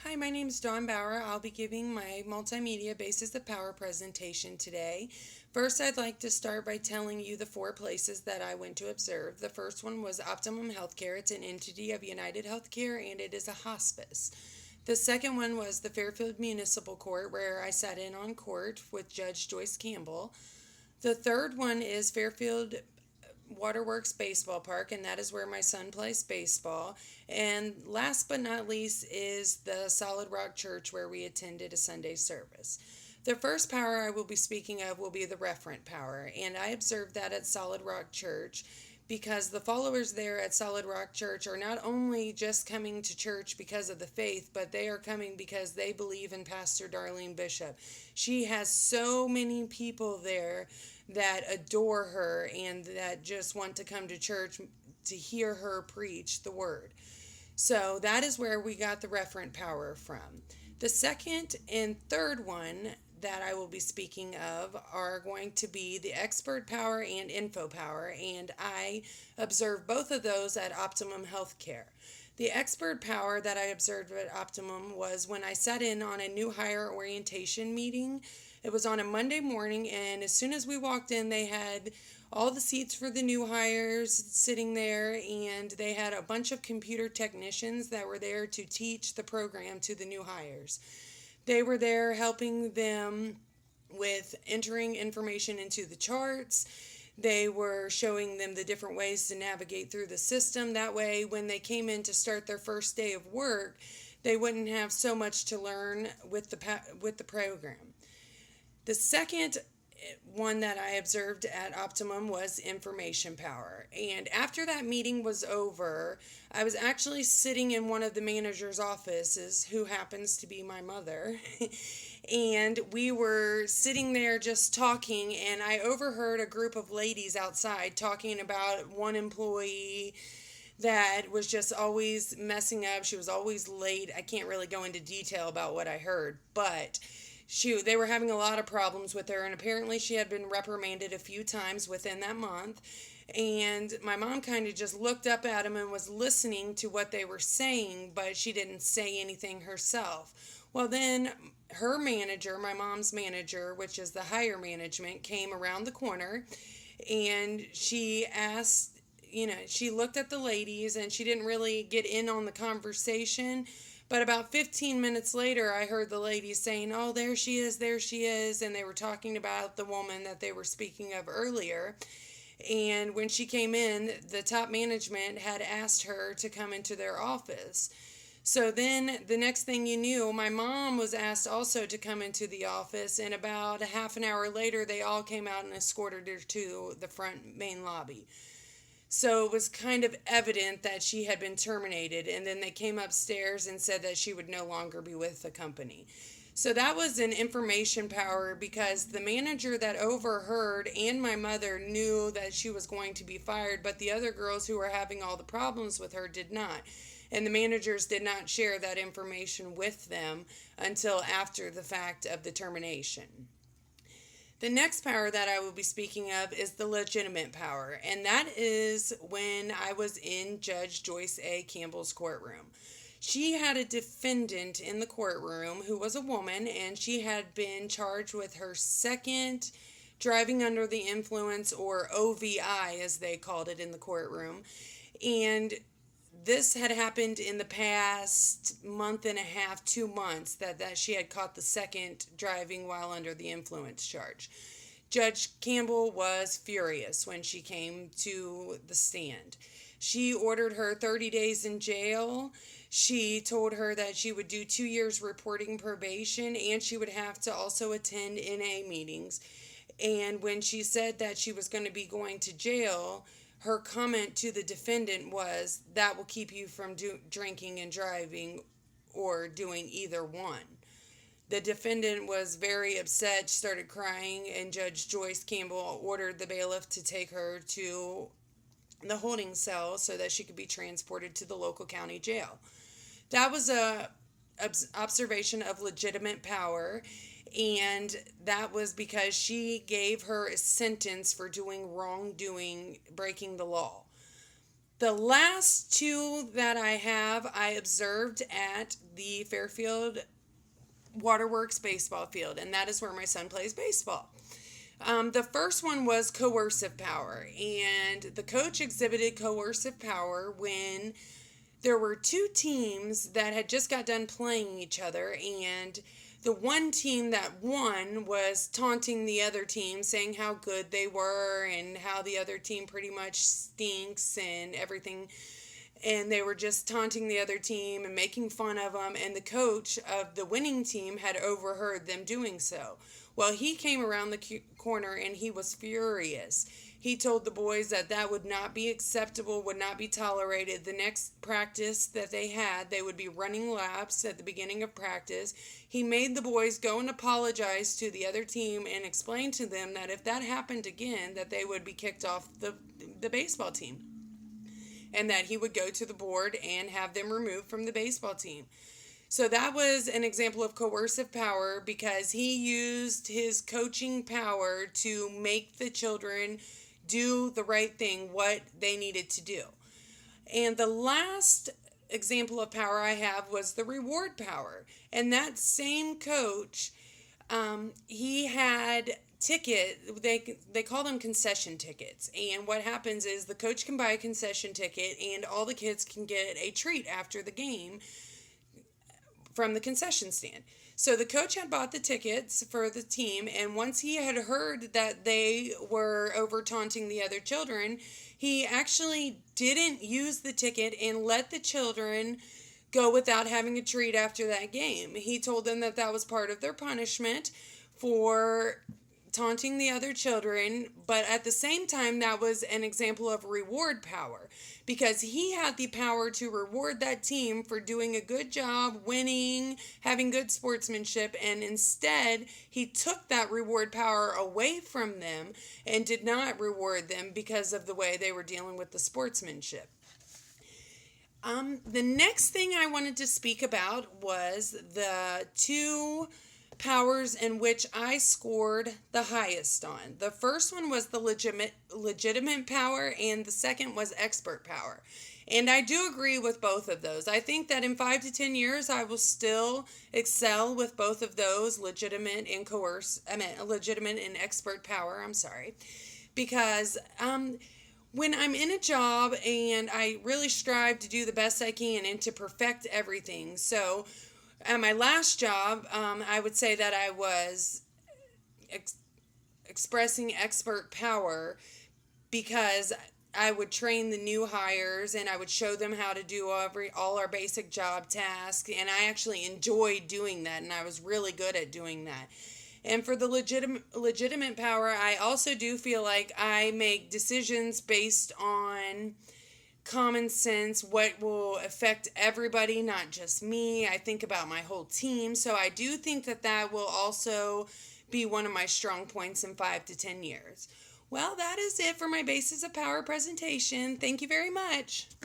Hi, my name is Dawn Bauer. I'll be giving my multimedia Basis of Power presentation today. First, I'd like to start by telling you the four places that I went to observe. The first one was Optimum Healthcare. It's an entity of United Healthcare and it is a hospice. The second one was the Fairfield Municipal Court, where I sat in on court with Judge Joyce Campbell. The third one is Fairfield Waterworks Baseball Park, and that is where my son plays baseball. And last but not least is the Solid Rock Church, where we attended a Sunday service. The first power I will be speaking of will be the referent power, and I observed that at Solid Rock Church because the followers there at Solid Rock Church are not only just coming to church because of the faith, but they are coming because they believe in Pastor Darlene Bishop. She has so many people there that adore her and that just want to come to church to hear her preach the word. So that is where we got the referent power from. The second and third one that I will be speaking of are going to be the expert power and info power, and I observed both of those at Optimum Healthcare. The expert power that I observed at Optimum was when I sat in on a new hire orientation meeting. It was on a Monday morning, and as soon as we walked in, they had all the seats for the new hires sitting there, and they had a bunch of computer technicians that were there to teach the program to the new hires. They were there helping them with entering information into the charts. They were showing them the different ways to navigate through the system. That way, when they came in to start their first day of work, they wouldn't have so much to learn with the program. The second one that I observed at Optimum was information power. And after that meeting was over, I was actually sitting in one of the manager's offices, who happens to be my mother. And we were sitting there just talking, and I overheard a group of ladies outside talking about one employee that was just always messing up. She was always late. I can't really go into detail about what I heard, but they were having a lot of problems with her, and apparently she had been reprimanded a few times within that month. And my mom kind of just looked up at him and was listening to what they were saying, but she didn't say anything herself. Well, then her manager, my mom's manager, which is the higher management, came around the corner, and she asked, she looked at the ladies, and she didn't really get in on the conversation. But about 15 minutes later, I heard the ladies saying, "Oh, there she is, there she is." And they were talking about the woman that they were speaking of earlier. And when she came in, the top management had asked her to come into their office. So then the next thing you knew, my mom was asked also to come into the office. And about a half an hour later, they all came out and escorted her to the front main lobby. So it was kind of evident that she had been terminated, and then they came upstairs and said that she would no longer be with the company. So that was an information power, because the manager that overheard and my mother knew that she was going to be fired, but the other girls who were having all the problems with her did not. And the managers did not share that information with them until after the fact of the termination. The next power that I will be speaking of is the legitimate power, and that is when I was in Judge Joyce A. Campbell's courtroom. She had a defendant in the courtroom who was a woman, and she had been charged with her second driving under the influence, or OVI as they called it in the courtroom. And this had happened in the past month and a half, 2 months, that she had caught the second driving while under the influence charge. Judge Campbell was furious when she came to the stand. She ordered her 30 days in jail. She told her that she would do 2 years reporting probation, and she would have to also attend NA meetings. And when she said that she was going to be going to jail, her comment to the defendant was, "That will keep you from drinking and driving, or doing either one." The defendant was very upset, started crying, and Judge Joyce Campbell ordered the bailiff to take her to the holding cell so that she could be transported to the local county jail. That was a observation of legitimate power, and that was because she gave her a sentence for doing wrongdoing, breaking the law. The last two that I have, I observed at the Fairfield Waterworks baseball field, and that is where my son plays baseball. The first one was coercive power, and the coach exhibited coercive power when there were two teams that had just got done playing each other, and the one team that won was taunting the other team, saying how good they were and how the other team pretty much stinks and everything. And they were just taunting the other team and making fun of them, and the coach of the winning team had overheard them doing so. Well, he came around the corner and he was furious. He told the boys that that would not be acceptable, would not be tolerated. The next practice that they had, they would be running laps at the beginning of practice. He made the boys go and apologize to the other team and explain to them that if that happened again, that they would be kicked off the baseball team, and that he would go to the board and have them removed from the baseball team. So that was an example of coercive power, because he used his coaching power to make the children do the right thing, what they needed to do. And the last example of power I have was the reward power. And that same coach, he had they call them concession tickets, and what happens is the coach can buy a concession ticket and all the kids can get a treat after the game from the concession stand. So the coach had bought the tickets for the team, and once he had heard that they were over taunting the other children, he actually didn't use the ticket and let the children go without having a treat after that game. He told them that that was part of their punishment for taunting the other children, but at the same time, that was an example of reward power, because he had the power to reward that team for doing a good job, winning, having good sportsmanship, and instead he took that reward power away from them and did not reward them because of the way they were dealing with the sportsmanship. The next thing I wanted to speak about was the two powers in which I scored the highest on. The first one was the legitimate power, and the second was expert power. And I do agree with both of those. I think that in 5 to 10 years, I will still excel with both of those, legitimate and expert power. I'm sorry. Because when I'm in a job and I really strive to do the best I can and to perfect everything. So at my last job, I would say that I was expressing expert power, because I would train the new hires and I would show them how to do all our basic job tasks, and I actually enjoyed doing that, and I was really good at doing that. And for the legitimate power, I also do feel like I make decisions based on common sense, what will affect everybody, not just me. I think about my whole team. So I do think that that will also be one of my strong points in 5 to 10 years. Well, that is it for my Basis of Power presentation. Thank you very much.